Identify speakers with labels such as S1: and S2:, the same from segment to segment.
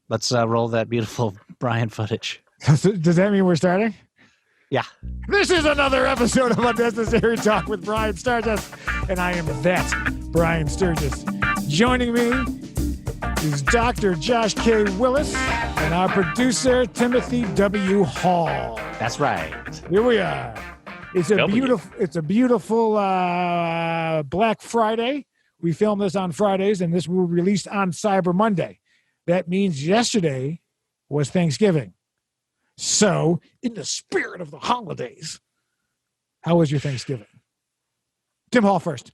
S1: Let's roll that beautiful Brian footage.
S2: Does that mean we're starting?
S1: Yeah.
S2: This is another episode of Unnecessary Talk with Brian Sturges, and I am that Brian Sturges. Joining me is Dr. Josh K. Willis and our producer, Timothy W. Hall.
S1: That's right.
S2: Here we are. It's a beautiful Black Friday. We film this on Fridays, and this will be released on Cyber Monday. That means yesterday was Thanksgiving. So, in the spirit of the holidays, how was your Thanksgiving? Tim Hall first.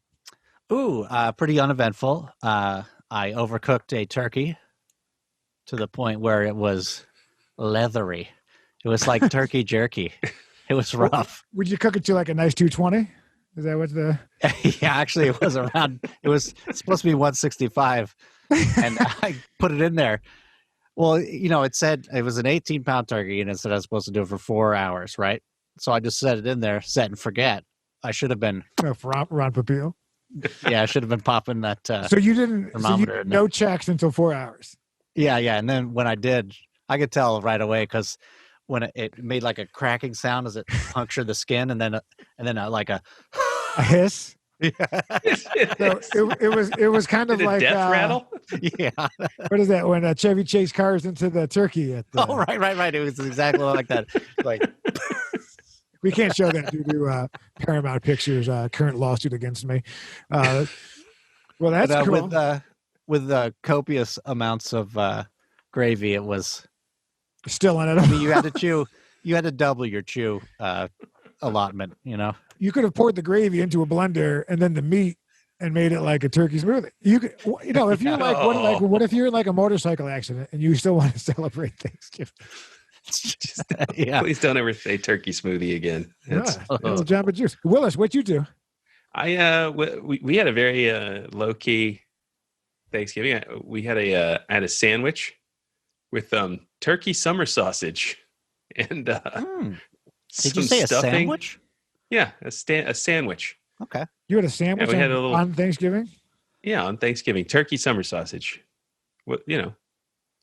S1: Ooh, pretty uneventful. I overcooked a turkey to the point where it was leathery. It was like turkey jerky. It was rough.
S2: Would you cook it to like a nice 220? Is that what the...
S1: Yeah, actually, it was around, it's supposed to be 165, and I put it in there. Well, you know, it said it was an 18-pound turkey, and it said I was supposed to do it for 4 hours, right? So I just set it in there, set and forget. I should have been...
S2: Ron Papil?
S1: Yeah, I should have been popping that
S2: So you didn't...
S1: thermometer in there.
S2: No checks until 4 hours?
S1: Yeah, and then when I did, I could tell right away because when it made like a cracking sound as it punctured the skin, and then like a
S2: hiss.
S1: Yeah.
S2: So it was kind of
S3: Did
S2: like
S3: a death rattle.
S1: Yeah.
S2: What is that when Chevy Chase cars into the turkey?
S1: Oh, right. It was exactly like that. Like
S2: we can't show that due to Paramount Pictures' current lawsuit against me. Well, that's cool.
S1: With copious amounts of gravy, it was
S2: still in it.
S1: I mean, you had to double your chew allotment, you know.
S2: You could have poured the gravy into a blender and then the meat and made it like a turkey smoothie. You could, if you're what if you're in like a motorcycle accident and you still want to celebrate Thanksgiving?
S1: Yeah.
S3: Please don't ever say turkey smoothie again.
S2: Jamba Juice. Willis, what'd you do?
S3: We had a very low key Thanksgiving. I had a sandwich with turkey summer sausage and
S1: Did you say a sandwich?
S3: Yeah, a sandwich.
S1: Okay.
S2: You had a sandwich on Thanksgiving?
S3: Yeah, on Thanksgiving. Turkey summer sausage.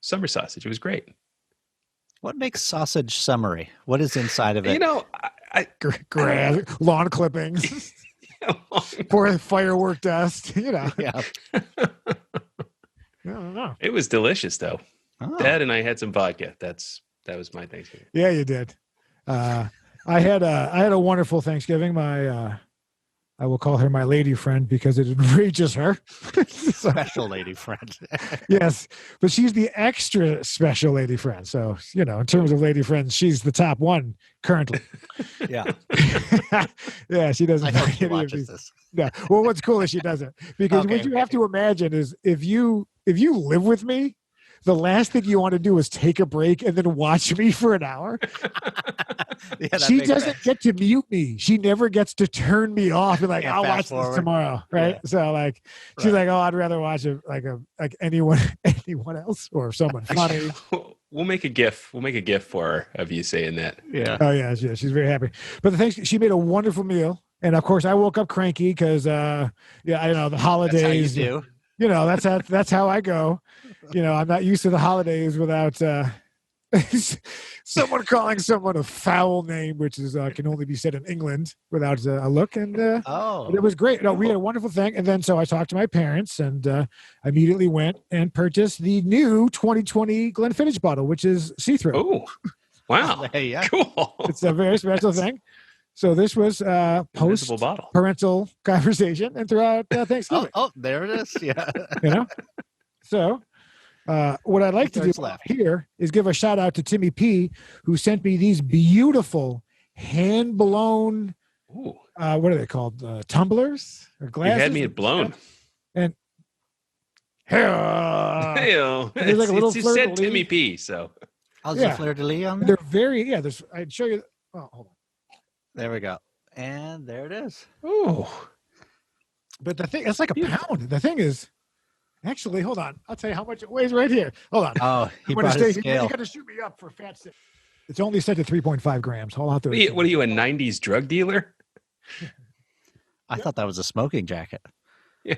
S3: Summer sausage. It was great.
S1: What makes sausage summery? What is inside of it?
S2: Grass, lawn clippings, for firework dust,
S1: Yeah.
S2: I don't know.
S3: It was delicious, though.
S1: Oh.
S3: Dad and I had some vodka. That was my Thanksgiving.
S2: Yeah, you did. I had a wonderful Thanksgiving. I will call her my lady friend because it enrages her.
S1: Special lady friend.
S2: Yes, but she's the extra special lady friend. So, in terms of lady friends, she's the top one currently.
S1: Yeah.
S2: Yeah, she doesn't.
S1: I hope she watches this.
S2: Yeah. Well, what's cool is she doesn't. Because what you have to imagine is if you live with me, the last thing you want to do is take a break and then watch me for an hour.
S1: Yeah,
S2: she doesn't get to mute me. She never gets to turn me off and like, I'll watch this tomorrow. Right. Yeah. So she's like, oh, I'd rather watch it like anyone else or someone funny.
S3: We'll make a GIF. We'll make a GIF for her of you saying that.
S2: Yeah. Oh yeah. She's very happy. But the thing, she made a wonderful meal. And of course I woke up cranky because, I know the holidays.
S1: That's how you do.
S2: That's how I go. I'm not used to the holidays without someone calling someone a foul name, which is can only be said in England without a look. And it was great. No, we had a wonderful thing. And then so I talked to my parents and I immediately went and purchased the new 2020 Glenfiddich bottle, which is see-through.
S3: Oh, wow.
S1: Yeah.
S3: Cool.
S2: It's a very special thing. So this was post-parental conversation and throughout Thanksgiving.
S1: Oh, there it is. Yeah.
S2: So what I'd like to do here is give a shout out to Timmy P, who sent me these beautiful hand-blown, what are they called? Tumblers or glasses?
S3: You had me blown.
S2: And
S3: hey-o.
S2: There's like a little
S3: you said Timmy P, so.
S1: How's the fleur-de-lis on there?
S2: They're very, I'd show you. Oh, hold on.
S1: There we go. And there it is.
S2: Oh. But the thing, it's like a pound. The thing is, actually, hold on. I'll tell you how much it weighs right here. Hold on.
S1: Oh, he brought his scale.
S2: You got to shoot me up for fat sake. It's only set to 3.5 grams. Hold on.
S3: What are you, a 90s drug dealer?
S1: I thought that was a smoking jacket.
S3: Yeah.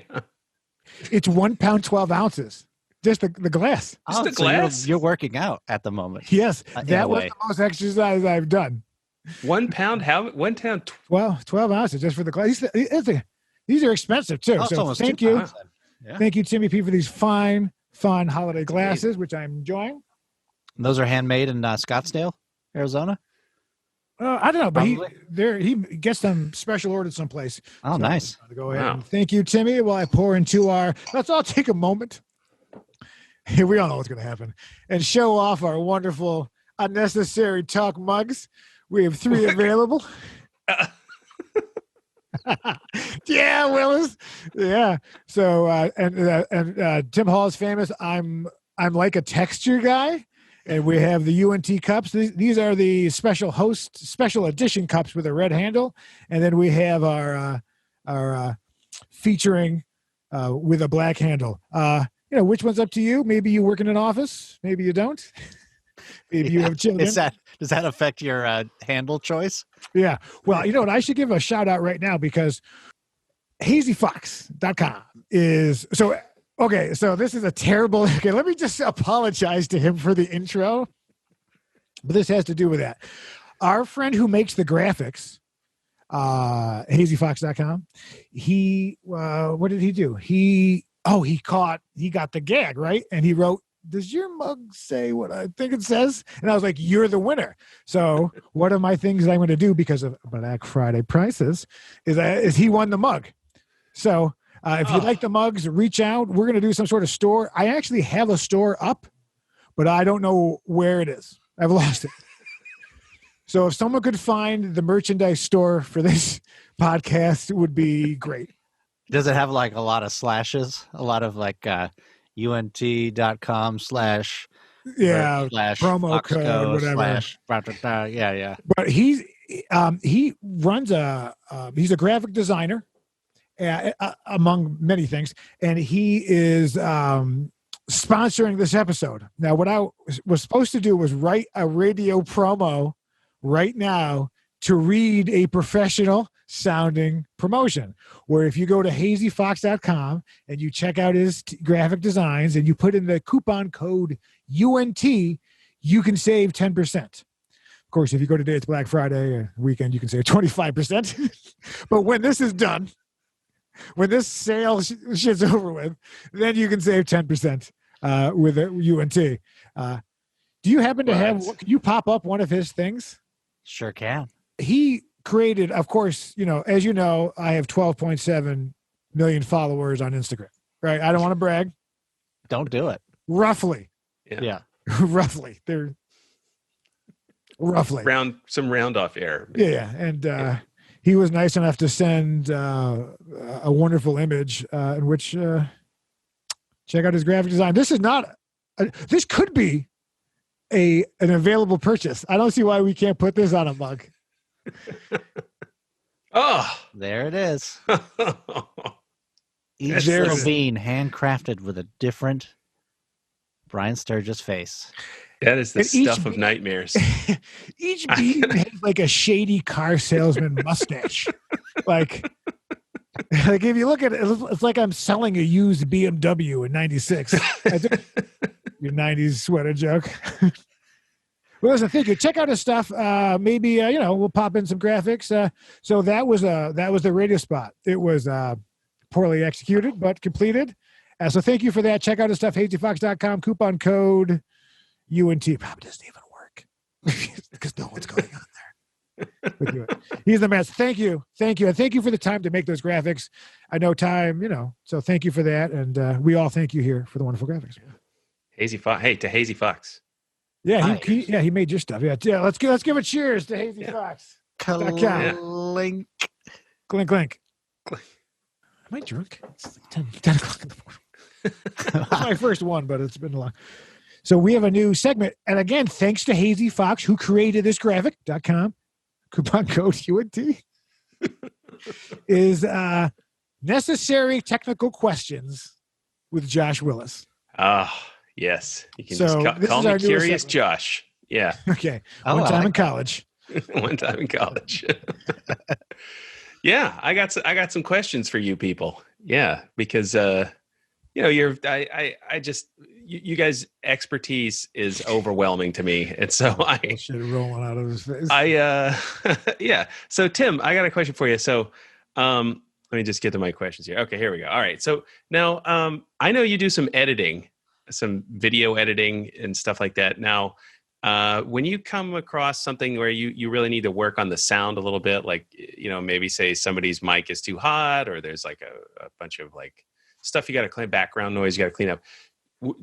S2: It's 1 pound, 12 ounces. just the glass.
S3: Just the
S1: so
S3: glass?
S1: You're working out at the moment.
S2: Yes,
S1: in
S2: that
S1: a
S2: was
S1: way.
S2: the most exercise I've done.
S3: 1 pound? How? 1 pound?
S2: 12 ounces just for the glass. These are expensive too.
S1: Oh, it's
S2: So
S1: almost
S2: thank
S1: 2
S2: you.
S1: pounds then. Yeah.
S2: Thank you, Timmy P, for these fine holiday
S3: That's
S2: glasses,
S3: amazing.
S2: which I'm enjoying.
S1: And those are handmade in Scottsdale, Arizona.
S2: I don't know, but
S1: Probably.
S2: he gets them special ordered someplace.
S1: Oh,
S2: So
S1: nice.
S2: I'm gonna go ahead
S3: Wow.
S2: and thank you, Timmy. While I pour into let's all take a moment. We all know what's going to happen, and show off our wonderful unnecessary talk mugs. We have 3 available. Yeah, Willis. Yeah. So and Tim Hall is famous. I'm like a texture guy, and we have the UNT cups. These are the special edition cups with a red handle, and then we have our featuring with a black handle. Which one's up to you? Maybe you work in an office. Maybe you don't. Maybe you have children.
S1: Does that affect your handle choice?
S2: Yeah. Well, you know what? I should give a shout out right now because hazyfox.com is so. Okay. So this is a terrible. Okay. Let me just apologize to him for the intro. But this has to do with that. Our friend who makes the graphics, hazyfox.com, what did he do? He got the gag, right? And he wrote, "Does your mug say what I think it says?" And I was like, "You're the winner." So one of my things that I'm going to do because of Black Friday prices is he won the mug. So if you'd like the mugs, reach out. We're going to do some sort of store. I actually have a store up, but I don't know where it is. I've lost it. So if someone could find the merchandise store for this podcast, it would be great.
S1: Does it have like a lot of slashes? A lot of like UNT.com /
S2: Yeah,
S1: slash
S2: promo code, whatever.
S1: Yeah.
S2: But he runs he's a graphic designer, among many things, and he is sponsoring this episode. Now, what I was supposed to do was write a radio promo right now to read a professional sounding promotion, where if you go to hazyfox.com and you check out his graphic designs and you put in the coupon code UNT, you can save 10%. Of course, if you go today, it's Black Friday weekend, you can save 25%. But when this is done, when this sale shit's over with, then you can save 10% with UNT. Do you happen to have, can you pop up one of his things?
S1: Sure can.
S2: He created, of course, as you know, I have 12.7 million followers on Instagram, right? I don't want to brag.
S1: Don't do it.
S2: Roughly.
S1: Yeah.
S2: Roughly. They're roughly.
S3: Some round off error.
S2: Yeah. And he was nice enough to send a wonderful image in which check out his graphic design. This is not, this could be an available purchase. I don't see why we can't put this on a mug.
S3: Oh,
S1: there it is. Each
S2: There
S1: little
S2: it is.
S1: bean handcrafted with a different Brian Sturges face.
S3: that is the
S2: And each
S3: stuff of nightmares.
S2: Each bean has like a shady car salesman mustache. Like if you look at it, it's like I'm selling a used BMW in '96. Your '90s sweater joke. Well, listen, thank you. Check out his stuff. Maybe we'll pop in some graphics. So that was the radio spot. It was poorly executed but completed. So thank you for that. Check out his stuff. hazyfox.com. Coupon code UNT. Probably doesn't even work because no one's going on there. He's the best. Thank you. And thank you for the time to make those graphics. I know time, so thank you for that. And we all thank you here for the wonderful graphics.
S3: Hazy Fox. Hey, to Hazy Fox.
S2: Yeah, he made your stuff. Yeah. Let's give a cheers to Hazy Fox.
S1: Clink.
S2: Clink, clink. Am I drunk? It's like 10 o'clock in the morning. It's my first one, but it's been long. So we have a new segment. And again, thanks to Hazy Fox, who created this graphic.com. Coupon code UNT is necessary technical questions with Josh Willis.
S3: Yes. You can
S2: So
S3: just
S2: this
S3: call
S2: is
S3: me
S2: our newest
S3: Curious
S2: segment.
S3: Josh. Yeah.
S2: Okay.
S1: Oh,
S2: One
S1: I
S2: time
S1: like
S2: in college.
S3: One time in college. Yeah, I got some questions for you people. Yeah, because I just you guys' expertise is overwhelming to me, and so
S2: shit rolling out of his face.
S3: Yeah. So Tim, I got a question for you. So let me just get to my questions here. Okay, here we go. All right. So now I know you do some editing, some video editing and stuff like that. Now, when you come across something where you really need to work on the sound a little bit, like maybe say somebody's mic is too hot, or there's like a bunch of like stuff you got to clean, background noise you got to clean up.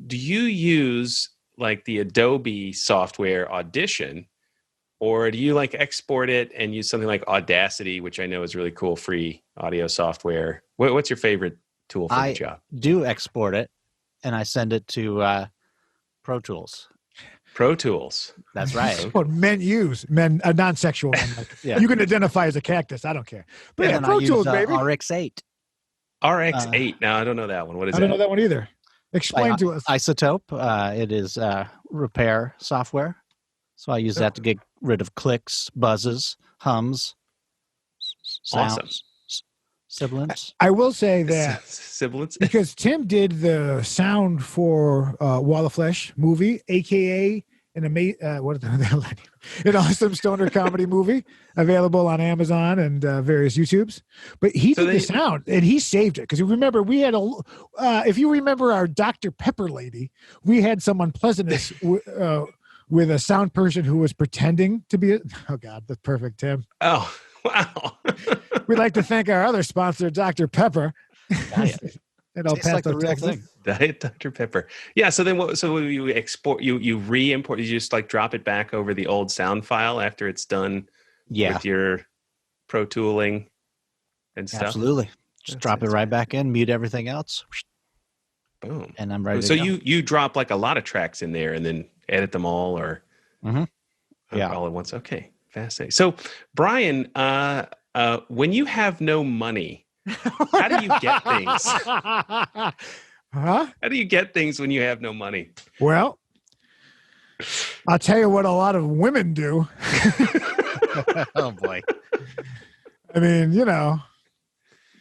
S3: Do you use like the Adobe software Audition, or do you like export it and use something like Audacity, which I know is really cool, free audio software? What's your favorite tool for the job?
S1: I do export it, and I send it to Pro Tools.
S3: Pro Tools.
S1: That's right.
S2: What men use, non-sexual men. Like, yeah. You can identify as a cactus. I don't care. But yeah, Pro Tools, baby.
S1: RX8.
S3: RX8. Now I don't know that one. What is that?
S2: I don't know that one either. Explain to us.
S1: Isotope. It is repair software. So I use that to get rid of clicks, buzzes, hums, sounds,
S3: awesome.
S1: Sibilants.
S2: I will say that
S3: sibilants,
S2: because Tim did the sound for Wall of Flesh movie, aka an awesome stoner comedy movie available on Amazon and various YouTubes. But he did the sound, and he saved it because remember we had if you remember our Dr. Pepper lady, we had some unpleasantness with a sound person who was pretending to be oh God, that's perfect, Tim.
S3: Oh wow.
S2: We'd like to thank our other sponsor, Dr. Pepper. And I'll pass the real thing.
S3: Diet Dr. Pepper. Yeah. So then, so you export, you re-import, you just like drop it back over the old sound file after it's done.
S1: Yeah.
S3: With your Pro Tooling and stuff.
S1: Absolutely. Just drop it right back in, mute everything else.
S3: Boom.
S1: And I'm ready.
S3: So
S1: to go.
S3: you drop like a lot of tracks in there and then edit them all, or
S1: all
S3: at once. Okay. Fascinating. So Brian, when you have no money, how do you get things?
S2: Huh?
S3: How do you get things when you have no money?
S2: Well, I'll tell you what a lot of women do.
S1: Oh, boy.
S2: I mean, it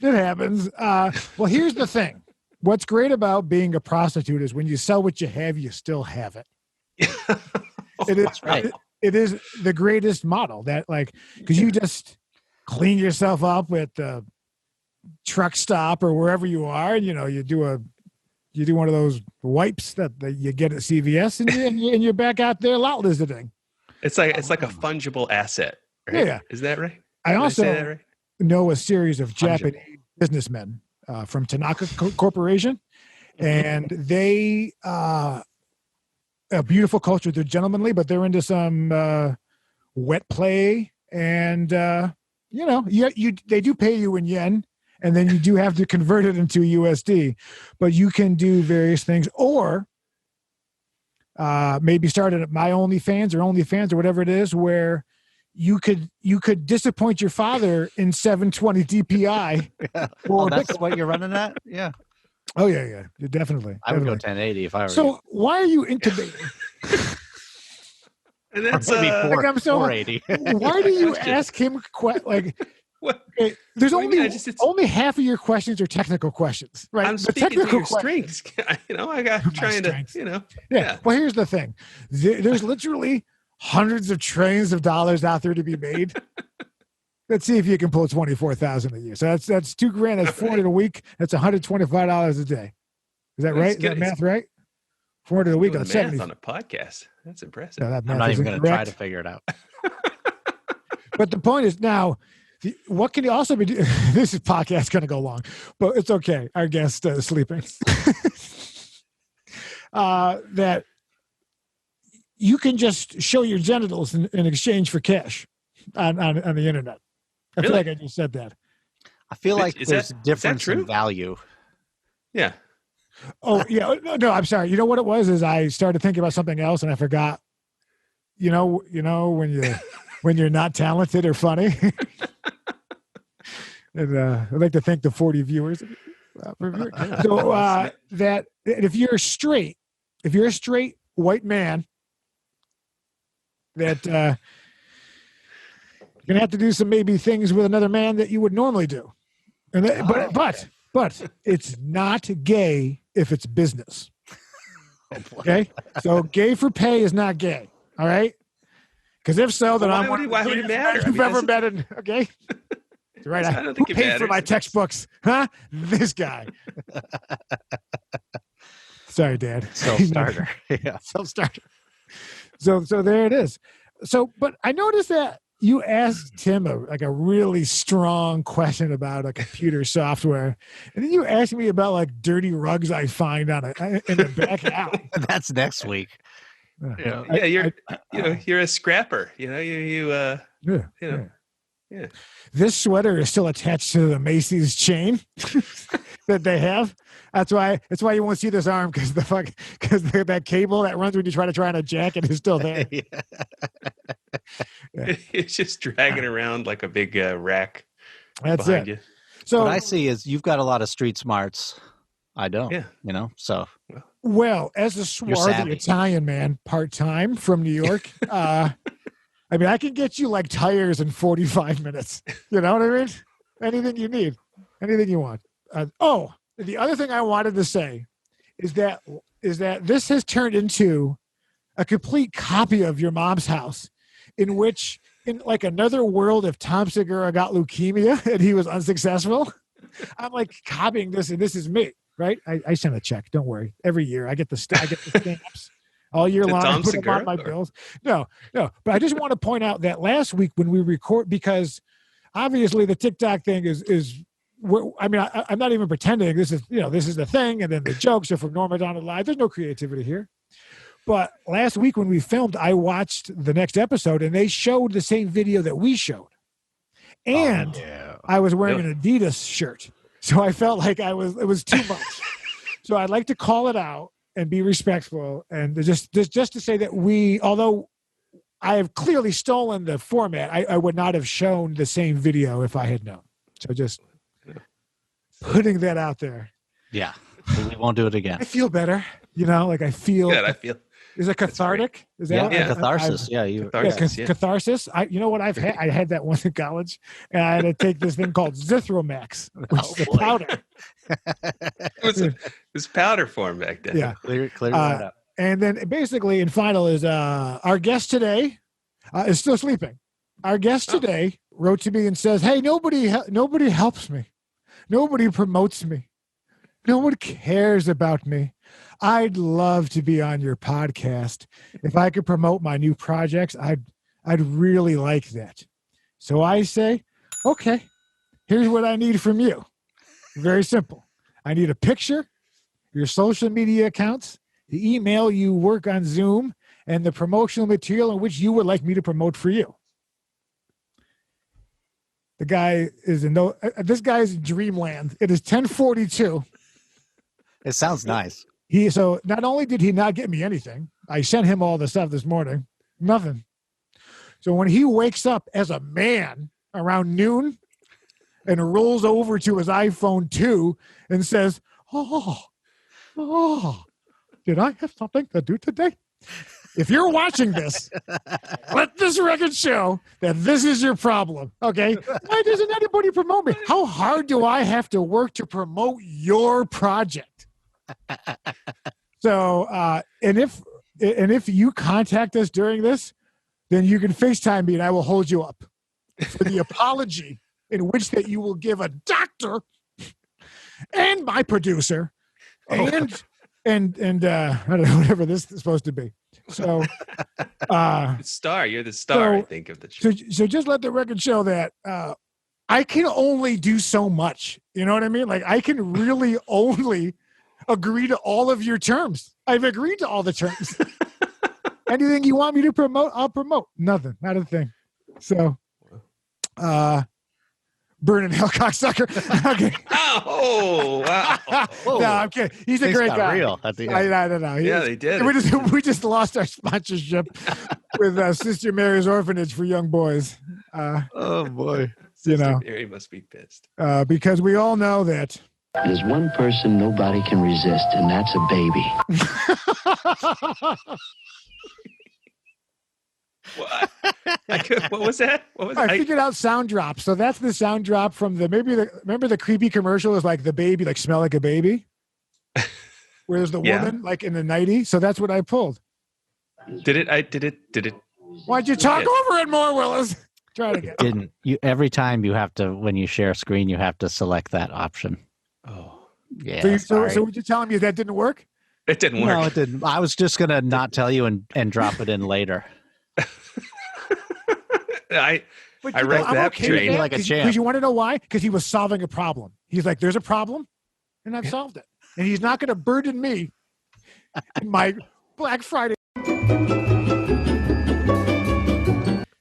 S2: happens. Well, here's the thing. What's great about being a prostitute is when you sell what you have, you still have it.
S1: That's right.
S2: It is the greatest model that, because you just clean yourself up at the truck stop or wherever you are, and you do one of those wipes that you get at CVS, and you're back out there lot lizarding.
S3: It's like a fungible asset, right?
S2: Yeah.
S3: Is that right?
S2: I also know a series of Japanese businessmen from Tanaka Corporation, and they a beautiful culture. They're gentlemanly, but they're into some wet play, and they do pay you in yen. And then you do have to convert it into USD, but you can do various things, or maybe start at my OnlyFans or whatever it is, where you could disappoint your father in 720 DPI.
S1: Yeah. Oh, that's what you're running at? Yeah.
S2: Oh yeah, definitely.
S1: I would go 1080 if I were.
S2: So why are you intubating?
S3: And that's
S1: 480.
S2: Why do you ask him
S3: What?
S2: Okay, there's only half of your questions are technical questions, right?
S3: I'm speaking to your strengths. I got trying to,
S2: Yeah. Well, here's the thing. There's literally hundreds of trillions of dollars out there to be made. Let's see if you can pull 24,000 a year. So that's $2,000. That's $400 a week. That's $125 a day. Is that right? Is that math right? $400 a week on 70
S3: on a podcast. That's impressive.
S2: No,
S1: I'm not even going to try to figure it out.
S2: But the point is now. What can you also be doing? This podcast going to go long, but it's okay. Our guest is sleeping. That you can just show your genitals in exchange for cash on the internet. I feel like I just said that.
S1: I feel like there's a difference in value.
S3: Yeah.
S2: Oh, yeah. No, I'm sorry. You know what it was is I started thinking about something else and I forgot. When you're not talented or funny. And I'd like to thank the 40 viewers. So that if you're a straight white man, that you're gonna have to do some maybe things with another man that you would normally do. And but it's not gay if it's business.
S1: Oh, boy.
S2: Okay, so gay for pay is not gay. All right, because if so, then
S3: Why
S2: I'm
S3: would it- why would it matter? I
S2: You've
S3: mean,
S2: ever
S3: that's-
S2: met in, okay? That's right.
S3: I don't
S2: Who
S3: think it
S2: paid for my
S3: matters.
S2: textbooks? Huh? This guy. Sorry, Dad.
S1: Self-starter. Yeah.
S2: Self-starter. So there it is. So, but I noticed that you asked Tim a really strong question about a computer software, and then you asked me about like dirty rugs I find in the back alley.
S1: That's next week. Yeah.
S3: Yeah, you're a scrapper. Yeah.
S2: This sweater is still attached to the Macy's chain that they have. That's why you won't see this arm because that cable that runs when you try on a jacket is still there.
S1: Yeah.
S2: Yeah.
S3: It's just dragging around like a big rack
S2: That's
S3: behind
S2: it.
S3: you.
S2: So
S1: What I see is you've got a lot of street smarts. I don't.
S3: Yeah.
S1: So
S2: well, as a swarthy
S1: savvy.
S2: Italian man, part-time from New York, I mean, I can get you like tires in 45 minutes. You know what I mean? Anything you need, anything you want. The other thing I wanted to say is that this has turned into a complete copy of Your Mom's House, in which, in like another world, if Tom Segura got leukemia and he was unsuccessful, I'm like copying this, and this is me, right? I send a check. Don't worry. Every year I get the stamps. All year long, I put them on my bills. No. But I just want to point out that last week when we record, because obviously the TikTok thing is I'm not even pretending this is the thing, and then the jokes are from Norm Macdonald Live. There's no creativity here. But last week when we filmed, I watched the next episode, and they showed the same video that we showed, and I was wearing an Adidas shirt, so I felt like it was too much. So I'd like to call it out and be respectful, and just to say that although I have clearly stolen the format, I would not have shown the same video if I had known. So just putting that out there.
S1: yeah, we won't do it again.
S2: I feel better, like I feel.
S3: Good, I feel.
S2: Is it cathartic? Is that
S1: Catharsis.
S2: catharsis. You know what I've had? I had that once in college, and I had to take this thing called Zithromax, which is a powder.
S3: It was powder form back then.
S2: Yeah,
S1: Clear that up.
S2: and then basically, in final is our guest today is still sleeping. Our guest today wrote to me and says, "Hey, nobody helps me, nobody promotes me, no one cares about me. I'd love to be on your podcast. If I could promote my new projects, I'd really like that." So I say, okay, here's what I need from you. Very simple. I need a picture, your social media accounts, the email you work on Zoom, and the promotional material in which you would like me to promote for you. The guy is this guy's in dreamland. It is 10:42.
S1: It sounds nice.
S2: So not only did he not get me anything, I sent him all the stuff this morning, nothing. So when he wakes up as a man around noon and rolls over to his iPhone 2 and says, oh, did I have something to do today? If you're watching this, let this record show that this is your problem, okay? Why doesn't anybody promote me? How hard do I have to work to promote your project? So, and if you contact us during this, then you can FaceTime me and I will hold you up for the apology in which that you will give a doctor and my producer and I don't know, whatever this is supposed to be. So,
S3: The star, you're the star, I think, of the show.
S2: So just let the record show that I can only do so much. You know what I mean? Like I can really only agree to all of your terms. I've agreed to all the terms. Anything you want me to promote, I'll promote. Nothing, not a thing. So, burn in hell, cocksucker. Okay.
S3: Oh, wow.
S2: No, I'm kidding. He's a
S1: Things
S2: great
S1: got
S2: guy.
S1: real at the end.
S2: I don't know.
S3: Yeah, they did.
S2: We just lost our sponsorship with Sister Mary's Orphanage for Young Boys.
S1: Oh boy.
S3: Sister Mary must be pissed.
S2: Because we all know that.
S4: There's one person nobody can resist, and that's a baby.
S3: What? What was that? What was
S2: I figured out sound drop. So that's the sound drop from remember the creepy commercial is like the baby, like smell like a baby? where there's the
S3: Yeah.
S2: woman like in the 90s. So that's what I pulled.
S3: Did it?
S2: Why'd you talk over it more, Willis? Try it again.
S1: Didn't you? Every time you have to, when you share screen, you have to select that option.
S3: Oh,
S1: Yeah.
S2: So what you're telling me is that didn't work?
S3: it didn't work.
S1: No, it didn't. I was just gonna not tell you and drop it in later.
S3: I
S2: But
S3: I read that
S2: with
S3: train.
S1: like a champ.
S2: Because you want to know why? Because he was solving a problem. He's like, there's a problem, and I've solved it. And he's not going to burden me in my Black Friday.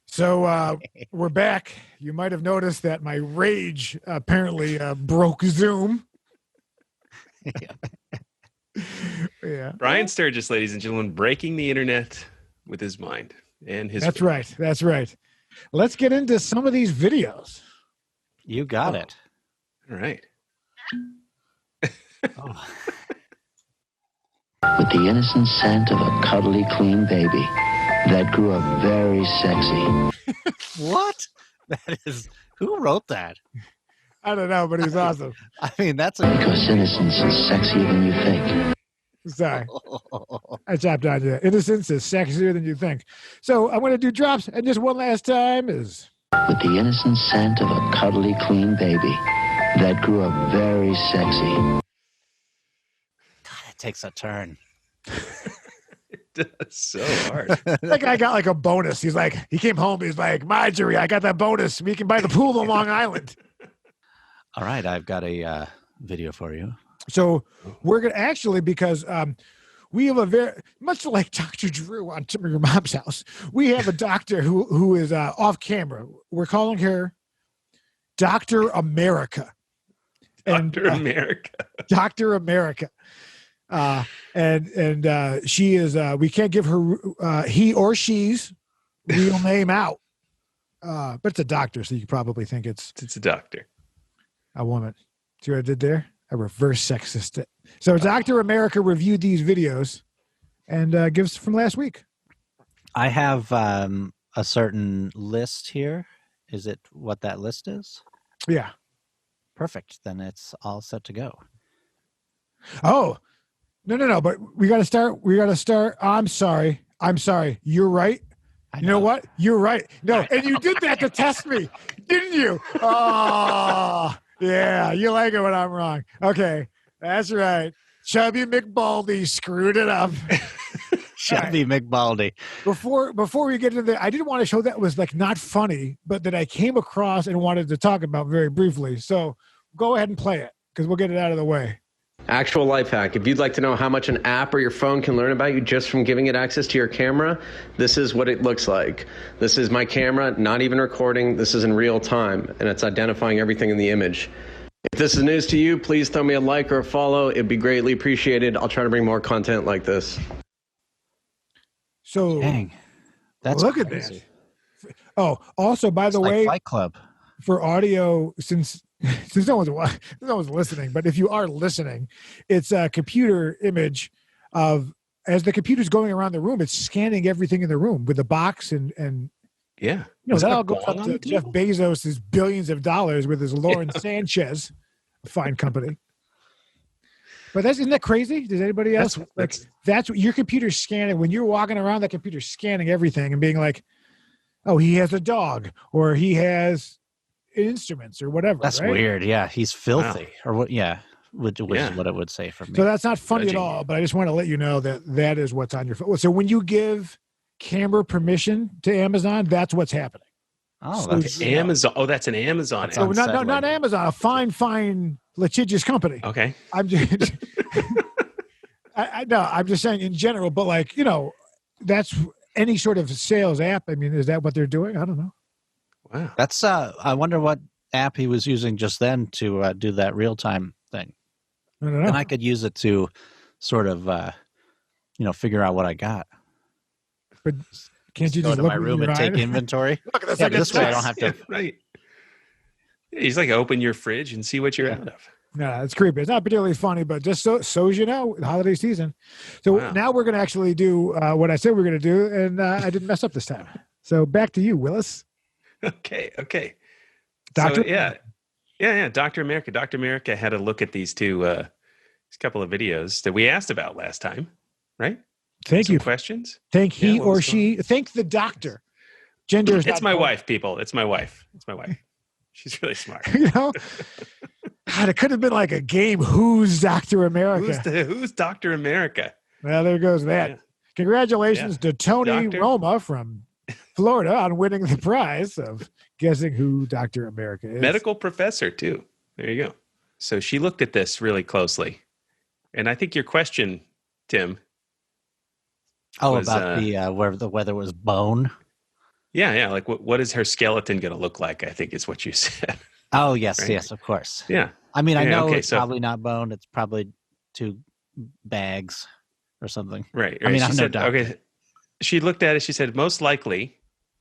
S2: So we're back. You might have noticed that my rage apparently broke Zoom. Yeah.
S3: Brian Sturges, ladies and gentlemen, breaking the internet with his mind and his.
S2: That's right. That's right. Let's get into some of these videos.
S1: You got it.
S3: All right.
S1: Oh.
S4: With the innocent scent of a cuddly, clean baby that grew up very sexy.
S1: What? That is. Who wrote that?
S2: I don't know, but he's awesome.
S1: I mean, that's
S4: Because innocence is sexier than you think.
S2: Sorry. I chopped on you. Innocence is sexier than you think. So I'm going to do drops. And just one last time is.
S4: With the innocent scent of a cuddly, clean baby that grew up very sexy.
S1: God, it takes a turn.
S3: That's so hard.
S2: That guy got like a bonus. He's like, he came home. He's like, Marjorie, I got that bonus. We can buy the pool on Long Island.
S1: All right, I've got a video for you.
S2: So we're going to actually, because we have a very, much like Dr. Drew on Tim Your Mom's House, we have a doctor who is off camera. We're calling her Dr. America.
S3: Dr. America.
S2: Dr. America. And she is, we can't give her he or she's real name out. But it's a doctor, so you probably think it's
S3: It's a doctor.
S2: a woman. See what I did there? I reverse sexist it. So Dr. America reviewed these videos and gives from last week.
S1: I have a certain list here. Is it what that list is?
S2: Yeah.
S1: Perfect. Then it's all set to go.
S2: Oh, no. But we got to start. I'm sorry. You're right. You know what? You're right. No, and you did that to test me, didn't you? Oh, yeah. You like it when I'm wrong. Okay. That's right. Chubby McBaldy screwed it up.
S1: Chubby McBaldy.
S2: Before we get into that, I didn't want to show that was like not funny, but that I came across and wanted to talk about very briefly. So go ahead and play it because we'll get it out of the way.
S5: Actual life hack. If you'd like to know how much an app or your phone can learn about you just from giving it access to your camera, this is what it looks like. This is my camera, not even recording. This is in real time, and it's identifying everything in the image. If this is news to you, please throw me a like or a follow. It'd be greatly appreciated. I'll try to bring more content like this.
S2: So
S1: Dang. That's
S2: look at
S1: crazy.
S2: that. Oh, also, by the
S1: It's like
S2: way,
S1: Fight Club.
S2: for audio, since no one's listening, but if you are listening, it's a computer image of as the computer's going around the room, it's scanning everything in the room with the box and
S3: Yeah.
S2: you know
S3: Was
S2: that
S3: that a
S2: all goes
S3: ball
S2: up
S3: on
S2: to
S3: the
S2: Jeff
S3: table?
S2: Bezos' billions of dollars with his Lauren Sanchez, a fine company. But isn't that crazy? Does anybody else that's what your computer's scanning when you're walking around? That computer's scanning everything and being like, "Oh, he has a dog, or he has instruments, or whatever."
S1: That's
S2: right?
S1: weird. Yeah, he's filthy. Or what? Yeah, which
S3: Yeah.
S1: is what it would say for me.
S2: So that's not funny
S3: Judging
S2: at all. But I just want to let you know that that is what's on your phone. So when you give camera permission to Amazon, that's what's happening.
S1: Oh,
S2: So
S1: that's
S3: Amazon. Oh, that's an Amazon
S1: That's
S3: app.
S2: So
S1: on
S2: not
S1: satellite.
S2: Amazon, a fine litigious company.
S3: Okay.
S2: I'm just, I'm just saying in general. But like that's any sort of sales app. I mean, is that what they're doing? I don't know.
S3: Wow.
S1: That's I wonder what app he was using just then to do that real time thing.
S2: I don't know.
S1: And I could use it to sort of figure out what I got.
S2: But can't you
S1: Go
S2: just
S1: to
S2: look
S1: my
S2: with
S1: room
S2: your
S1: and take
S2: eye?
S1: inventory?
S2: Look, that's
S1: Yeah,
S2: like
S1: but this way I don't have to.
S3: Yeah, right. Yeah, he's like open your fridge and see what you're out of.
S2: No, it's creepy. It's not particularly funny, but just so you know, holiday season. So
S3: Wow.
S2: now we're going to actually do what I said we are going to do, and I didn't mess up this time. So back to you, Willis.
S3: Okay.
S2: Doctor.
S3: So, yeah. Dr. America. Dr. America had a look at these two a couple of videos that we asked about last time, right?
S2: Thank
S3: Some
S2: you.
S3: questions.
S2: Thank he
S3: what
S2: or
S3: was
S2: she. Thank the doctor. Gender is
S3: It's
S2: not
S3: my
S2: important.
S3: wife, people. It's my wife. It's my wife. She's really smart.
S2: God, it could have been like a game. Who's Dr. America?
S3: Who's Dr. America?
S2: Well, there goes that.
S3: Yeah.
S2: Congratulations to Tony
S3: Doctor.
S2: Roma from Florida on winning the prize of guessing who Dr. America is.
S3: Medical professor, too. There you go. So she looked at this really closely. And I think your question, Tim.
S1: Was, about where the weather was bone.
S3: Yeah. Like, what is her skeleton going to look like? I think is what you said.
S1: Oh, yes,
S3: right?
S1: Yes, of course.
S3: Yeah.
S1: I mean, I know
S3: okay,
S1: it's probably not bone. It's probably 2 bags or something.
S3: Right.
S1: I mean, I'm no
S3: said,
S1: doctor.
S3: okay. She looked at it. She said, most likely,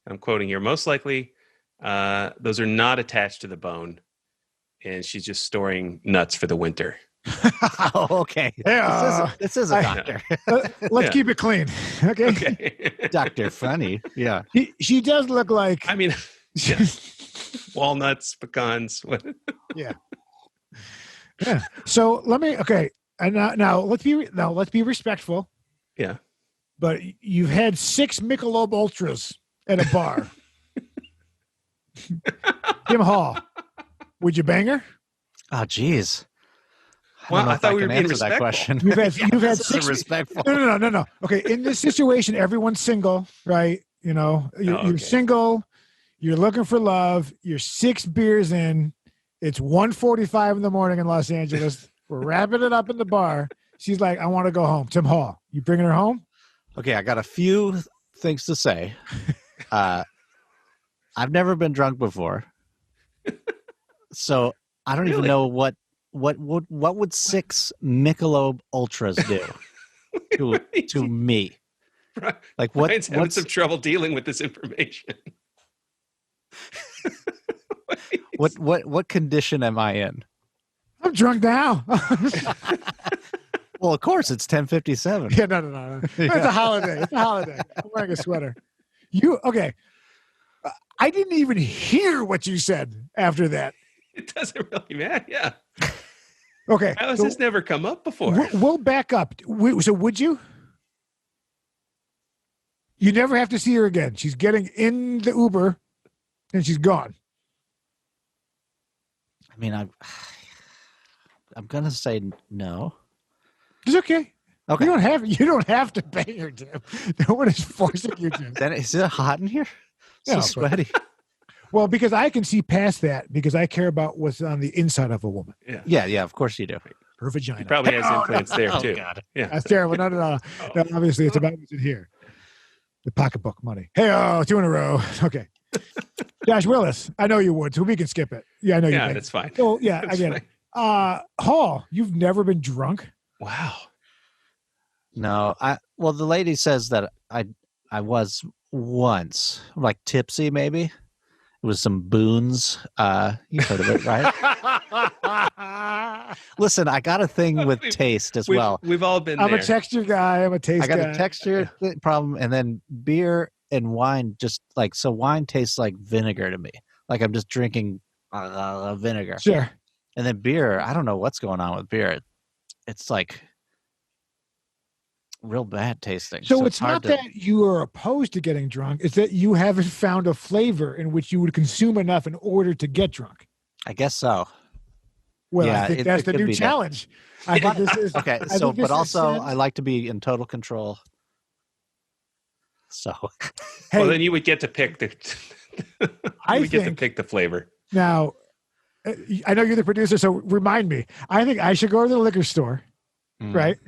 S3: I'm quoting here, most likely those are not attached to the bone. And she's just storing nuts for the winter.
S1: Oh, okay.
S2: Yeah.
S1: This is a doctor.
S2: Let's keep it clean. Okay.
S1: Dr. Funny. Yeah.
S2: She does look like.
S3: I mean, yeah. Walnuts, pecans.
S2: Yeah. So let me. Okay. And now let's be respectful.
S3: Yeah.
S2: But you've had 6 Michelob Ultras at a bar. Tim Hall, would you bang her?
S1: Oh, geez.
S3: Well, I thought we were being
S1: answer that
S3: respectful.
S1: question.
S2: You've had 6
S1: respectful.
S2: No. Okay, in this situation, everyone's single, right? You know, you're single. You're looking for love. You're 6 beers in. It's 1:45 in the morning in Los Angeles. We're wrapping it up in the bar. She's like, I want to go home. Tim Hall, you bringing her home?
S1: Okay, I got a few things to say. I've never been drunk before, so I don't even know what would 6 Michelob Ultras do to me. Like
S3: Brian's having some trouble dealing with this information.
S1: What condition am I in?
S2: I'm drunk now.
S1: Well, of course, it's 10:57.
S2: Yeah, no. It's a holiday. It's a holiday. I'm wearing a sweater. Okay. I didn't even hear what you said after that.
S3: It doesn't really matter. Yeah.
S2: Okay.
S3: How has this never come up before?
S2: We'll back up. So would you? You never have to see her again. She's getting in the Uber and she's gone.
S1: I mean, I'm gonna say no.
S2: It's okay.
S1: Okay.
S2: You don't have to bang her, Tim. No one is forcing you to.
S1: Then is it hot in here? So
S2: No,
S1: sweaty.
S2: Well, because I can see past that because I care about what's on the inside of a woman.
S1: Yeah. Of course you do.
S2: Her vagina.
S3: He probably has influence there too.
S1: God.
S3: Yeah.
S2: That's terrible. No. No, obviously, it's about what's in here. The pocketbook money. Hey, 2 in a row. Okay. Josh Willis, I know you would, so we can skip it. Yeah, I know you would.
S3: Yeah, that's fine.
S2: Oh, yeah, I get it. Hall, you've never been drunk?
S3: Wow.
S1: No, well, the lady says that I was once, like tipsy, maybe. It was some boons. You heard of it, right? Listen, I got a thing with taste as well.
S3: We've all been there.
S2: I'm a texture guy. I'm a taste guy.
S1: I got a texture problem, and then beer and wine so wine tastes like vinegar to me. Like I'm just drinking vinegar.
S2: Sure.
S1: And then beer, I don't know what's going on with beer. It's like real bad tasting.
S2: So it's not that you are opposed to getting drunk. It's that you haven't found a flavor in which you would consume enough in order to get drunk.
S1: I guess so.
S2: Well,
S1: Yeah,
S2: I think that's the new challenge. I think this is
S1: okay. So, but also, I like to be in total control. So,
S3: well, then you would get to pick the. Get to pick the flavor.
S2: Now, I know you're the producer, so remind me. I think I should go to the liquor store, right?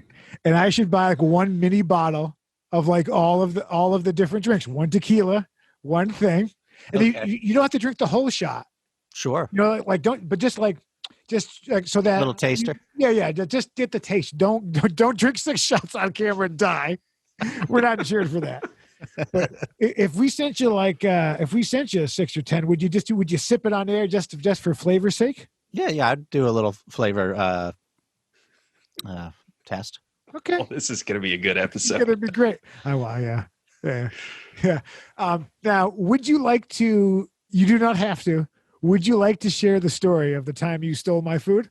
S2: And I should buy like 1 mini bottle of like all of the different drinks. 1 tequila, 1 thing, and you don't have to drink the whole shot.
S1: Sure.
S2: You know, like just so that
S1: little taster.
S2: Just get the taste. Don't drink 6 shots on camera and die. We're not insured for that. But if we sent you 6 or 10, would you sip it on air just for flavor's sake?
S1: Yeah, I'd do a little flavor test.
S2: Okay.
S3: Well, this is going to be a good episode.
S2: It's going to be great. Oh, wow, yeah. Now, would you like to? You do not have to. Would you like to share the story of the time you stole my food?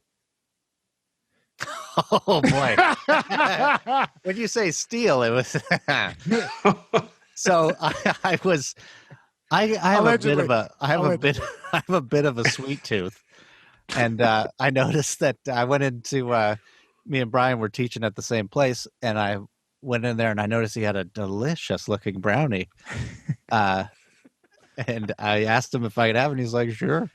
S1: Oh boy! When you say steal, it was. So I was. I have
S2: Allegedly.
S1: I have a bit of a sweet tooth, and I noticed that I went into. Me and Brian were teaching at the same place, and I went in there and I noticed he had a delicious looking brownie. And I asked him if I could have it, and he's like, sure.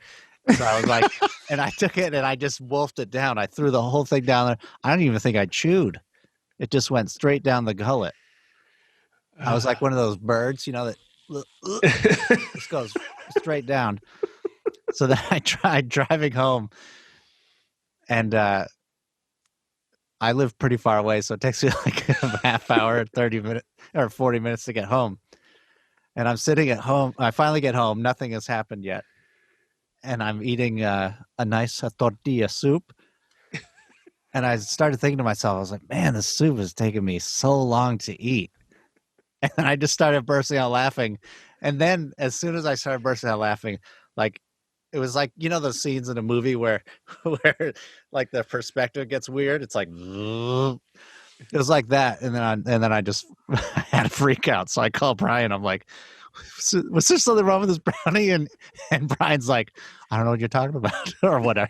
S1: So I was like, and I took it and I just wolfed it down. I threw the whole thing down there. I don't even think I chewed. It just went straight down the gullet. I was like one of those birds, that just goes straight down. So then I tried driving home, and I live pretty far away, so it takes me like a half hour, 30 minutes, or 40 minutes to get home. And I'm sitting at home. I finally get home. Nothing has happened yet. And I'm eating a nice tortilla soup. And I started thinking to myself, I was like, man, this soup is taking me so long to eat. And then I just started bursting out laughing. And then as soon as I started bursting out laughing, like, it was like, those scenes in a movie where like the perspective gets weird. It's like, it was like that. And then I just had a freak out. So I called Brian. I'm like, was there something wrong with this brownie? And Brian's like, I don't know what you're talking about or whatever,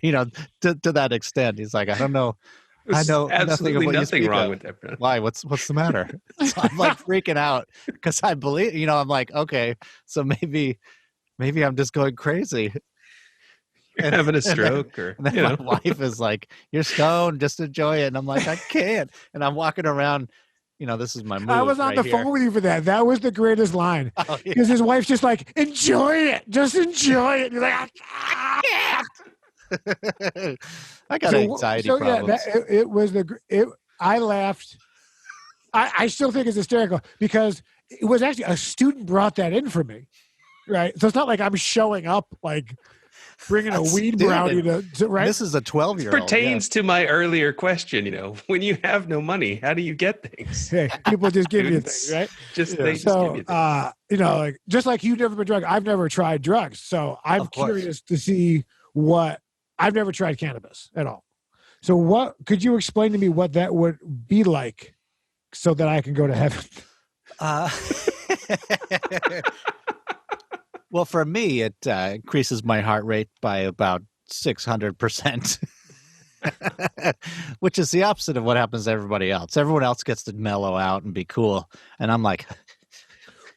S1: to that extent. He's like, I don't know. I know
S3: absolutely nothing wrong
S1: of.
S3: with that brownie.
S1: Why? What's the matter? So I'm like freaking out because I believe, I'm like, okay, so maybe I'm just going crazy.
S3: You're having a stroke,
S1: and then my wife is like, "You're stoned. Just enjoy it." And I'm like, "I can't." And I'm walking around. This is my move.
S2: I was on the phone with you for that. That was the greatest line because his wife's just like, "Enjoy it. Just enjoy it." You're like,
S1: "I can't." I got anxiety problems.
S2: I laughed. I still think it's hysterical because it was actually a student brought that in for me, right? So it's not like I'm showing up like. Bringing a weed brownie to right.
S1: This is a 12-year-old.
S3: This pertains to my earlier question. When you have no money, how do you get things?
S2: Hey, people just give you things, right?
S3: Just give you things.
S2: Like just like you've never been drunk, I've never tried drugs, so I'm curious to see what. I've never tried cannabis at all. So, what could you explain to me what that would be like, so that I can go to heaven?
S1: Well, for me, it increases my heart rate by about 600%, which is the opposite of what happens to everybody else. Everyone else gets to mellow out and be cool. And I'm like...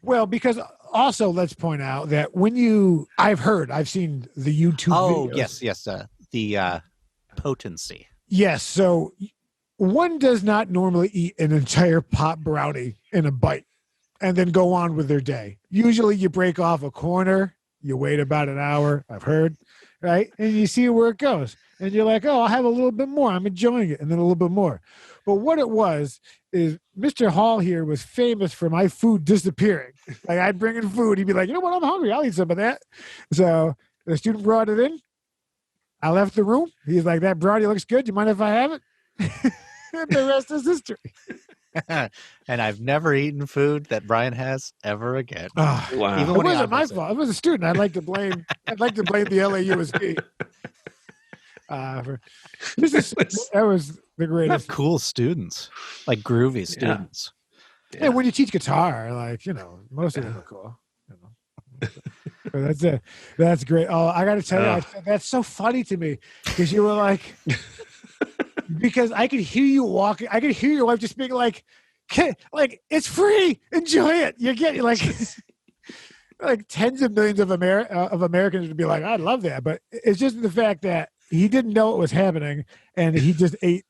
S2: Well, because also let's point out that I've seen the YouTube videos.
S1: Yes. The potency.
S2: Yes. So one does not normally eat an entire pot brownie in a bite and then go on with their day. Usually you break off a corner, you wait about an hour, I've heard, right? And you see where it goes. And you're like, oh, I'll have a little bit more. I'm enjoying it. And then a little bit more. But what it was is Mr. Hall here was famous for my food disappearing. Like I'd bring in food. He'd be like, you know what? I'm hungry. I'll eat some of that. So the student brought it in. I left the room. He's like, that brownie looks good. Do you mind if I have it? And the rest is history.
S1: And I've never eaten food that Brian has ever again.
S3: Wow!
S2: Even it wasn't my fault. I was a student. I'd like to blame the LAUSD. That was the greatest.
S1: Cool students, like groovy students.
S2: Yeah. And when you teach guitar, most of them are cool. So that's great. Oh, I got to tell you, that's so funny to me because you were like. Because I could hear you walking. I could hear your wife just being like it's free. Enjoy it. You're getting like tens of millions of Americans would be like, I love that. But it's just the fact that he didn't know what was happening and he just ate,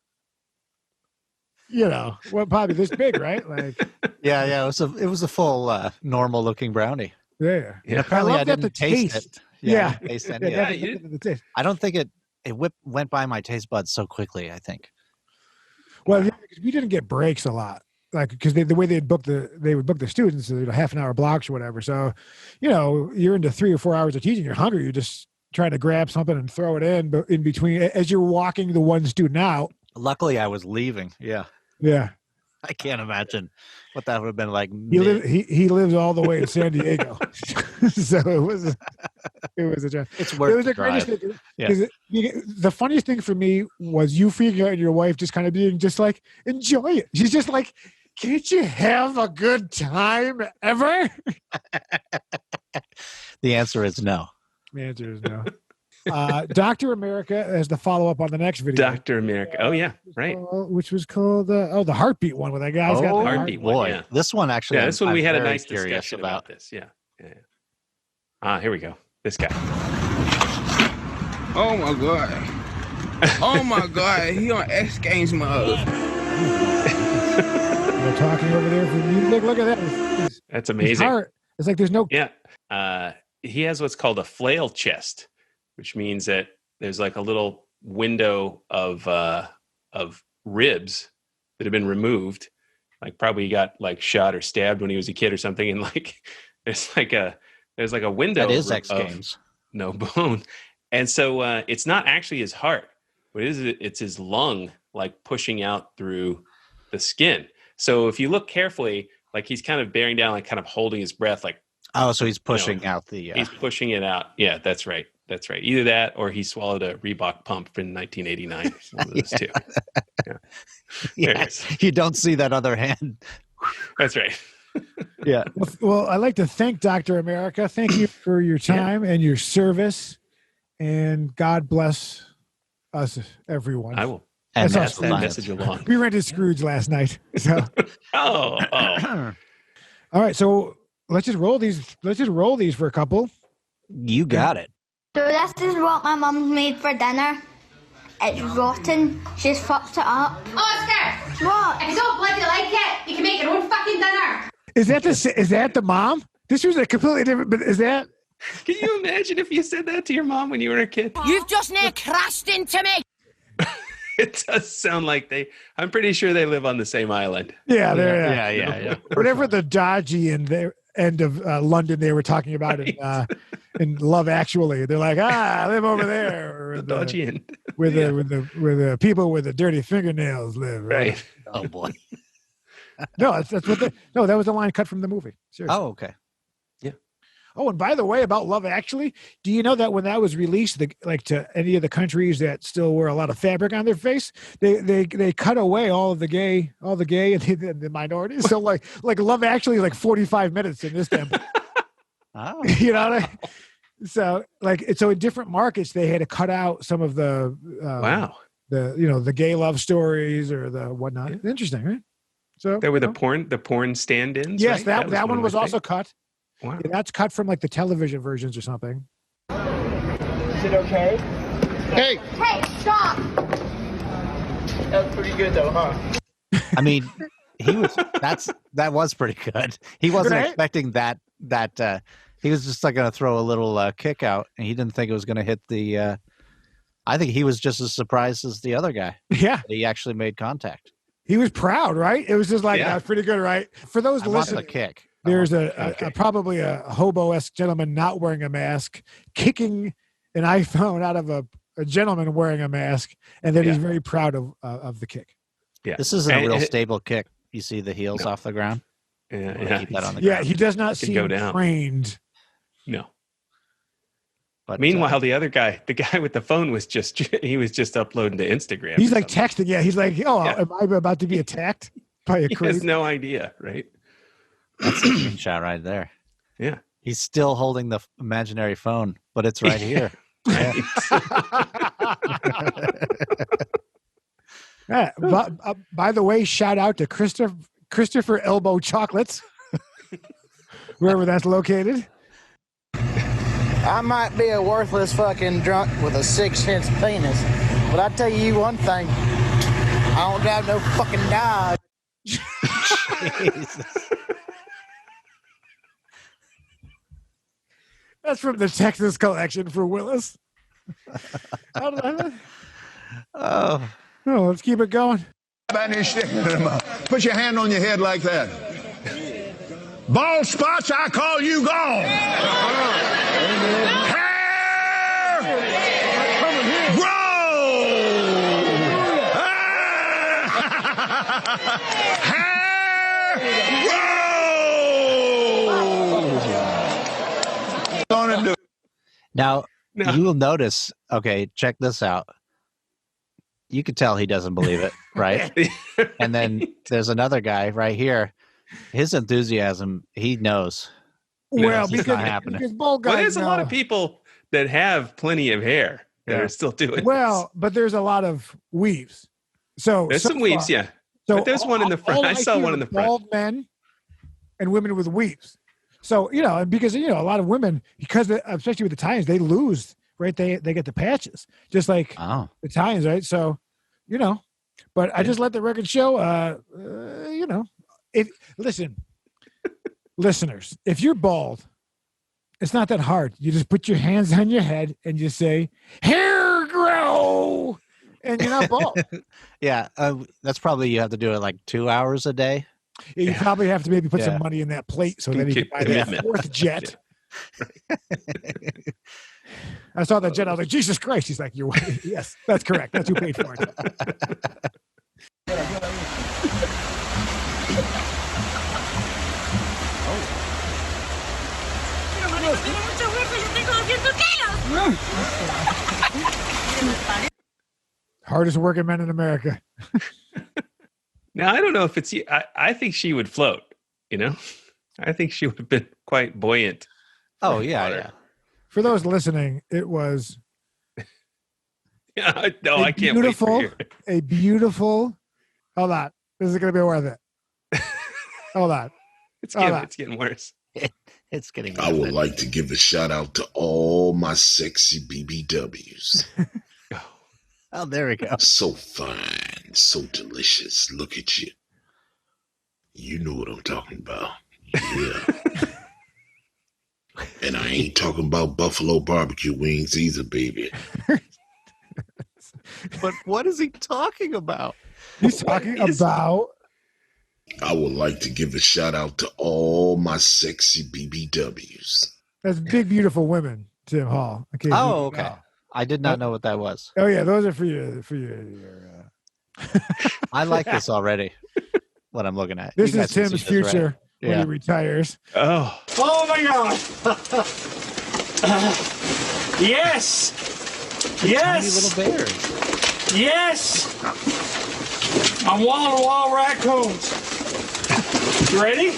S2: probably this big, right? Like,
S1: yeah. It was a full normal looking brownie.
S2: Yeah.
S1: Apparently I didn't taste it.
S2: Yeah.
S1: Taste any of it. I don't think it went by my taste buds so quickly, I think.
S2: Well, because we didn't get breaks a lot, because the way they would book the students, half an hour blocks or whatever. So, you're into 3 or 4 hours of teaching. You're hungry. You're just trying to grab something and throw it in between as you're walking the one student out.
S1: Luckily, I was leaving. Yeah.
S2: Yeah.
S1: I can't imagine what that would have been like.
S2: He lives all the way in San Diego, so it was a job.
S1: It's worth
S2: It was
S1: the
S2: the greatest
S1: drive.
S2: thing.
S1: Yeah.
S2: 'Cause the funniest thing for me was you figuring out your wife just kind of being just like, enjoy it. She's just like, can't you have a good time ever?
S1: The answer is no.
S2: The answer is no. Dr. America as the follow-up on the next video.
S3: Dr. America. Oh yeah, right.
S2: Which was called the heartbeat one where that guy's got the
S3: Heartbeat one,
S1: boy.
S3: yeah.
S1: This one actually.
S3: Yeah, this one we had a
S1: very
S3: nice
S1: curious
S3: discussion about this. Yeah. Here we go. This guy.
S6: Oh my god. Oh my god. He on X Games mode.
S2: They're talking over there for music. Look at that.
S3: That's amazing.
S2: It's like there's no.
S3: Yeah. He has what's called a flail chest, which means that there's like a little window of ribs that have been removed. Like probably he got like shot or stabbed when he was a kid or something, and like there's like a window.
S1: That is X Games.
S3: No bone, and so it's not actually his heart. What is it? It's his lung, like pushing out through the skin. So if you look carefully, like he's kind of bearing down, like kind of holding his breath, like.
S1: Oh, so he's pushing out the.
S3: He's pushing it out. Yeah, that's right. That's right. Either that, or he swallowed a Reebok pump in 1989. One of those two. Yeah.
S1: Yeah. You don't see that other hand.
S3: That's right.
S1: Yeah.
S2: Well, I'd like to thank Dr. America. Thank you for your time and your service, and God bless us, everyone.
S3: I will
S2: That's
S3: pass that
S1: awesome.
S3: message along.
S2: We rented Scrooge last night. So.
S3: Oh.
S2: All right, so let's just roll these. Let's just roll these for a couple.
S1: You got it.
S7: So this is what my mum made for dinner. It's rotten. She's fucked it up.
S8: Oscar!
S7: What?
S8: If you don't bloody like it, you can make your own fucking dinner.
S2: Is that the mom? This was a completely different. But is that?
S3: Can you imagine if you said that to your mom when you were a kid?
S8: You've just now crashed into me.
S3: It does sound like I'm pretty sure they live on the same island.
S2: Yeah,
S1: Yeah.
S2: Whatever the dodgy end of London they were talking about in Love Actually. They're like, I live over there.
S3: The dodgy end.
S2: Where the people with the dirty fingernails live.
S3: Right.
S1: Oh boy.
S2: No, that's what. That was a line cut from the movie. Seriously.
S1: Oh, okay.
S2: Oh, and by the way, about Love Actually, do you know that when that was released, to any of the countries that still wear a lot of fabric on their face, they cut away all the gay and the minorities. So like Love Actually is like 45 minutes in this temple.
S1: Oh.
S2: You know what I mean? So in different markets they had to cut out some of the
S3: Wow.
S2: the gay love stories or the whatnot. Yeah. Interesting, right? So
S3: There were the porn stand-ins.
S2: Yes,
S3: right?
S2: that one was also cut.
S3: Wow.
S2: Yeah, that's cut from like the television versions or something.
S9: Is it okay?
S7: Hey, stop!
S9: That was pretty good though, huh?
S1: I mean, that was pretty good. He wasn't expecting that. He was just like going to throw a little kick out, and he didn't think it was going to hit the. I think he was just as surprised as the other guy.
S2: Yeah,
S1: he actually made contact.
S2: He was proud, right? It was just like that's pretty good, right? For those listening,
S1: a kick.
S2: There's probably a hobo-esque gentleman not wearing a mask, kicking an iPhone out of a gentleman wearing a mask, and then he's very proud of the kick.
S3: Yeah,
S1: this isn't a real stable kick. You see the heels off the ground.
S3: Yeah,
S1: keep that on the ground.
S2: He does not seem trained.
S3: No.
S1: But
S3: meanwhile, the other guy, the guy with the phone, was just uploading to Instagram.
S2: He's like texting. Yeah, he's like, am I about to be attacked by a creep?
S3: He has no idea, right?
S1: That's a screenshot right there.
S3: Yeah.
S1: He's still holding the imaginary phone, but it's right here.
S2: Yeah. By the way, shout out to Christopher Elbow Chocolates, wherever that's located.
S10: I might be a worthless fucking drunk with a 6-inch penis, but I tell you one thing, I don't drive no fucking Dodge.
S1: Jesus.
S2: That's from the Texas collection for Willis.
S1: Oh,
S2: let's keep it going.
S11: Put your hand on your head like that. Bald spots, I call you gone. Hair grow.
S1: Now, you will notice, okay, check this out. You could tell he doesn't believe it, right? And then there's another guy right here. His enthusiasm, he knows.
S2: Well,
S1: it's not happening.
S2: because bald guys
S3: Well, there's a lot of people that have plenty of hair that are still doing
S2: well, but there's a lot of weaves. So
S3: there's some weaves, yeah.
S2: So
S3: but there's one in the front. I saw one in the front.
S2: Bald men and women with weaves. So, and because, a lot of women, because especially with the Italians, they lose, right? They get the patches, just like the Italians, right? So, but I just let the record show, listen, listeners, if you're bald, it's not that hard. You just put your hands on your head and you say, hair grow, and you're not bald.
S1: Yeah, that's probably, you have to do it like 2 hours a day.
S2: You probably have to maybe put some money in that plate so that you can buy that fourth jet. I saw that jet. I was like, Jesus Christ. He's like, you're yes, that's correct. That's who paid for it. Hardest working men in America.
S3: Now, I don't know if it's, I think she would float, I think she would have been quite buoyant.
S1: Oh, yeah.
S2: For those listening, it was
S3: I can't wait to hear it.
S2: A beautiful, hold on. This is going to be worth it. Hold on.
S3: It's getting worse.
S1: It's getting worse.
S11: I would like to give a shout out to all my sexy BBWs.
S1: Oh, there we go.
S11: So fine, so delicious. Look at you. You know what I'm talking about. Yeah. And I ain't talking about buffalo barbecue wings either, baby.
S1: But what is he talking about?
S2: He's talking about...
S11: I would like to give a shout out to all my sexy BBWs.
S2: That's big, beautiful women, Tim Hall.
S1: Oh, okay. I did not know what that was.
S2: Oh yeah, those are for you.
S1: I like this already. What I'm looking at.
S2: This is Tim's future when he retires.
S3: Oh
S9: my God! Yes.
S1: Tiny little bears.
S9: Yes. I'm wall-to-wall raccoons. You ready?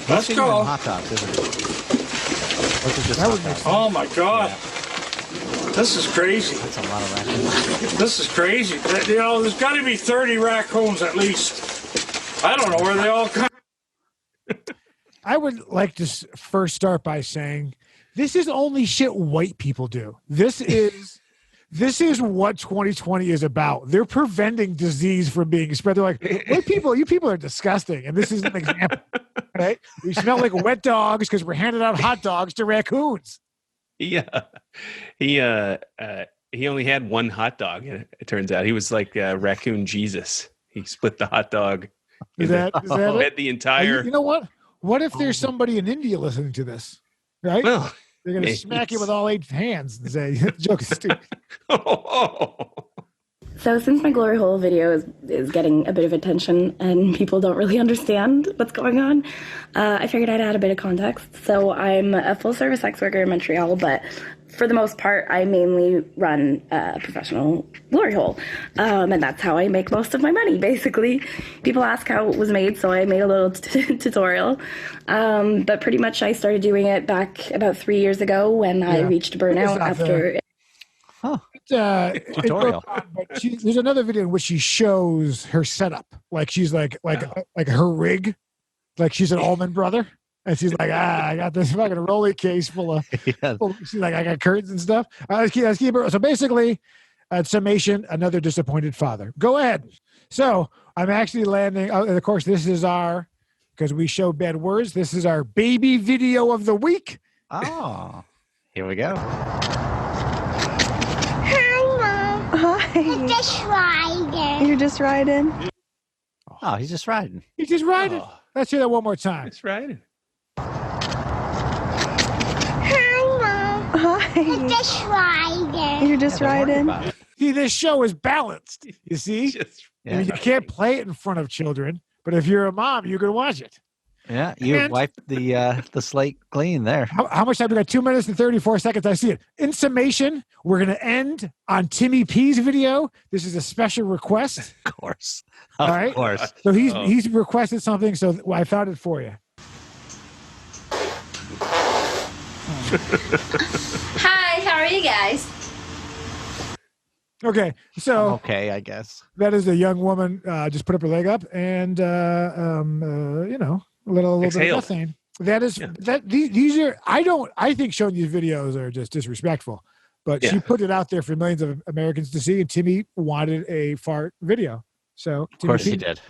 S9: Let's go.
S1: Hot dogs, isn't it?
S9: Oh my God. This is crazy.
S1: That's a lot of raccoons.
S9: This is crazy. There's got to be 30 raccoons at least. I don't know where they all come.
S2: I would like to first start by saying this is only shit white people do. This is what 2020 is about. They're preventing disease from being spread. They're like, white people, you people are disgusting. And this is an example. Right? We smell like wet dogs because we're handing out hot dogs to raccoons.
S3: Yeah. He only had one hot dog, it turns out. He was like Raccoon Jesus. He split the hot dog.
S2: Is that
S3: it? The entire...
S2: You know what? What if there's somebody in India listening to this? Right?
S3: Well,
S2: they're going to smack you with all 8 hands and say, joke is stupid.
S12: So since my glory hole video is getting a bit of attention and people don't really understand what's going on, I figured I'd add a bit of context. So I'm a full-service sex worker in Montreal, but for the most part, I mainly run a professional glory hole. And that's how I make most of my money, basically. People ask how it was made, so I made a little tutorial. But pretty much I started doing it back about 3 years ago when I reached burnout after...
S1: Tutorial.
S2: But there's another video in which she shows her setup. Like she's like her rig. Like she's an Allman Brother. And she's like, I got this fucking rolly case full of, she's like, I got curtains and stuff. Let's keep it. So basically, summation, another disappointed father. Go ahead. So I'm actually landing, and of course, this is because we show bad words, this is our baby video of the week.
S1: Oh, here we go.
S13: Hi, Mom. Hi. I'm just riding. You're just riding?
S1: Oh, he's just riding.
S2: He's just riding. Oh. Let's hear that one more time.
S3: Just riding.
S13: Hi, Mom. Hi. I'm just riding.
S2: You're just riding? See, this show is balanced. You see, I mean, you can't play it in front of children, but if you're a mom, you can watch it.
S1: Yeah, you wiped the slate clean there.
S2: How much time? We got 2 minutes and 34 seconds. I see it. In summation, we're going to end on Timmy P's video. This is a special request.
S1: Of course.
S2: All right.
S1: Of course.
S2: So he's requested something, so I found it for you.
S14: Hi, how are you guys?
S2: Okay, so
S1: okay, I guess
S2: that is a young woman just put up her leg up and a little bit of methane. That is these are I think showing these videos are just disrespectful. But she put it out there for millions of Americans to see, and Timmy wanted a fart video. So
S1: of course he did.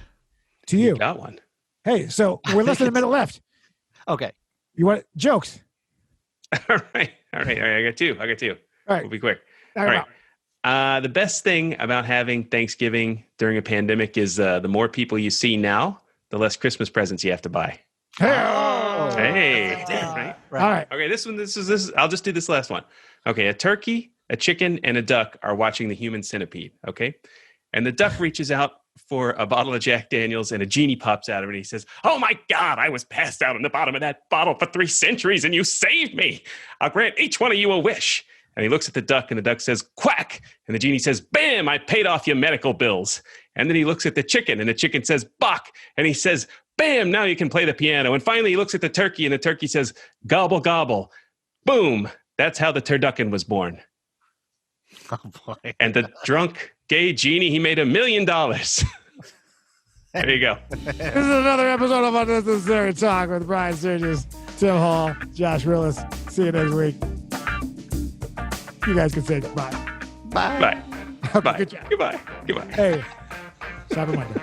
S2: To you.
S3: Got one.
S2: Hey, so we're less than a minute left.
S1: Okay.
S2: You want jokes?
S3: All right. I got two.
S2: All right.
S3: We'll be quick. All right. The best thing about having Thanksgiving during a pandemic is the more people you see now, the less Christmas presents you have to buy.
S2: Hey.
S3: Right.
S2: All right.
S3: Okay. This is. I'll just do this last one. Okay. A turkey, a chicken, and a duck are watching the human centipede. Okay. And the duck reaches out for a bottle of Jack Daniels, and a genie pops out of it. And he says, "Oh my God, I was passed out on the bottom of that bottle for 3 centuries, and you saved me. I'll grant each one of you a wish." And he looks at the duck, and the duck says, "Quack." And the genie says, "Bam, I paid off your medical bills." And then he looks at the chicken, and the chicken says, "Bok." And he says, "Bam, now you can play the piano." And finally he looks at the turkey, and the turkey says, "Gobble, gobble." Boom. That's how the turducken was born.
S1: Oh, boy.
S3: And the drunk gay genie, he made $1 million. There you go.
S2: This is another episode of Unnecessary Talk with Brian Sturges, Tim Hall, Josh Willis. See you next week. You guys can say bye.
S1: Bye.
S3: Bye.
S2: Okay,
S3: Bye.
S2: good job.
S3: Goodbye.
S2: Hey, Cyber Monday.